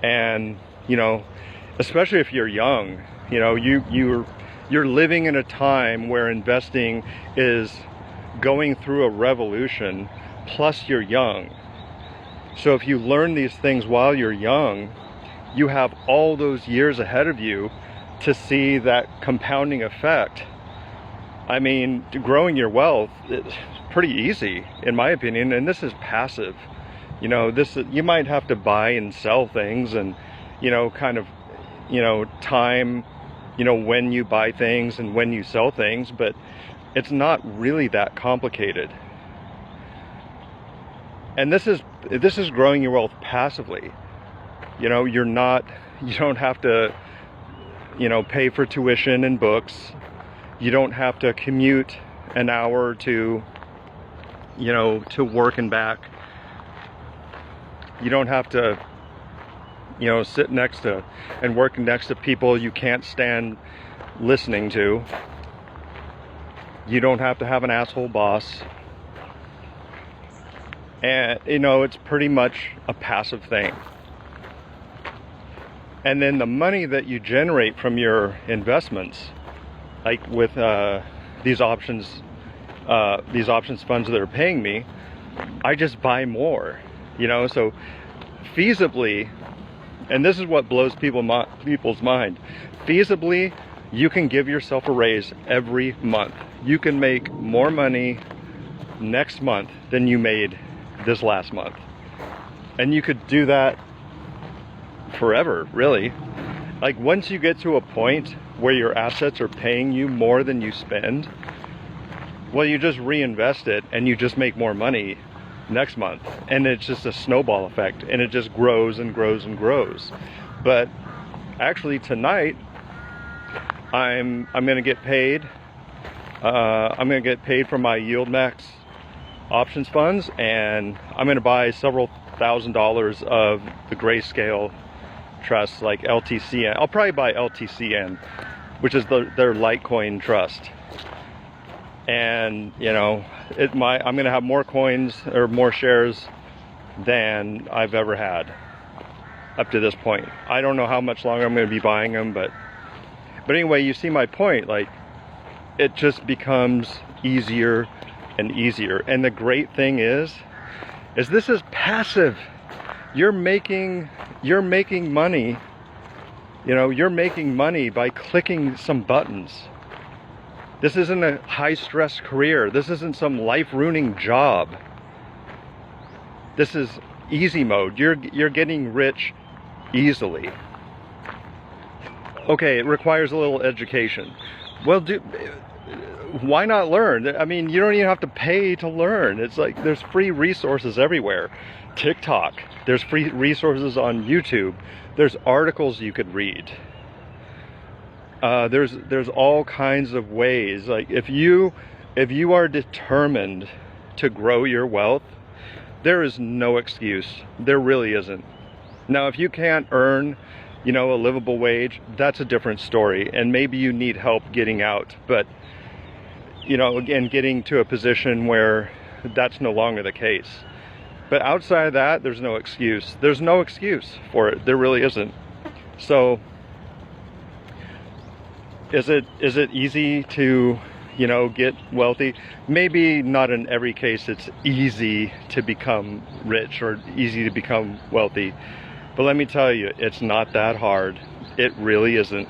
And, you know, especially if you're young, you know, you're living in a time where investing is going through a revolution, plus you're young. So if you learn these things while you're young, you have all those years ahead of you to see that compounding effect. I mean, growing your wealth is pretty easy, in my opinion, and this is passive. You know, you might have to buy and sell things and, you know, kind of, you know, time, you know, when you buy things and when you sell things, but it's not really that complicated. And this is growing your wealth passively. You know, you don't have to, you know, pay for tuition and books. You don't have to commute an hour to, you know, to work and back. You don't have to, you know, sit next to and work next to people you can't stand listening to. You don't have to have an asshole boss. And, you know, it's pretty much a passive thing. And then the money that you generate from your investments, like with these options funds that are paying me, I just buy more, you know. So feasibly, and this is what blows people's mind, feasibly, you can give yourself a raise every month. You can make more money next month than you made this last month, and you could do that forever, really. Like, once you get to a point where your assets are paying you more than you spend, well, you just reinvest it and you just make more money next month, and it's just a snowball effect, and it just grows and grows and grows. But actually tonight I'm gonna get paid. I'm gonna get paid from my Yield Max options funds, and I'm gonna buy several $1,000s of the grayscale trusts, like LTCN. I'll probably buy LTCN, which is their Litecoin trust. And, you know, I'm gonna have more coins or more shares than I've ever had up to this point. I don't know how much longer I'm gonna be buying them, but anyway, you see my point. Like, it just becomes easier and easier. And the great thing is this is passive. You're making money. You know, you're making money by clicking some buttons. This isn't a high-stress career. This isn't some life-ruining job. This is easy mode. You're getting rich easily. Okay, it requires a little education. Well, why not learn? I mean, you don't even have to pay to learn. It's like there's free resources everywhere. TikTok, there's free resources on YouTube. There's articles you could read. There's all kinds of ways. Like, if you are determined to grow your wealth, there is no excuse. There really isn't. Now, if you can't earn, you know, a livable wage, that's a different story, and maybe you need help getting out. But, you know, again, getting to a position where that's no longer the case. But outside of that, there's no excuse. There's no excuse for it. There really isn't. So, is it easy to, you know, get wealthy? Maybe not in every case it's easy to become rich or easy to become wealthy. But let me tell you, it's not that hard. It really isn't.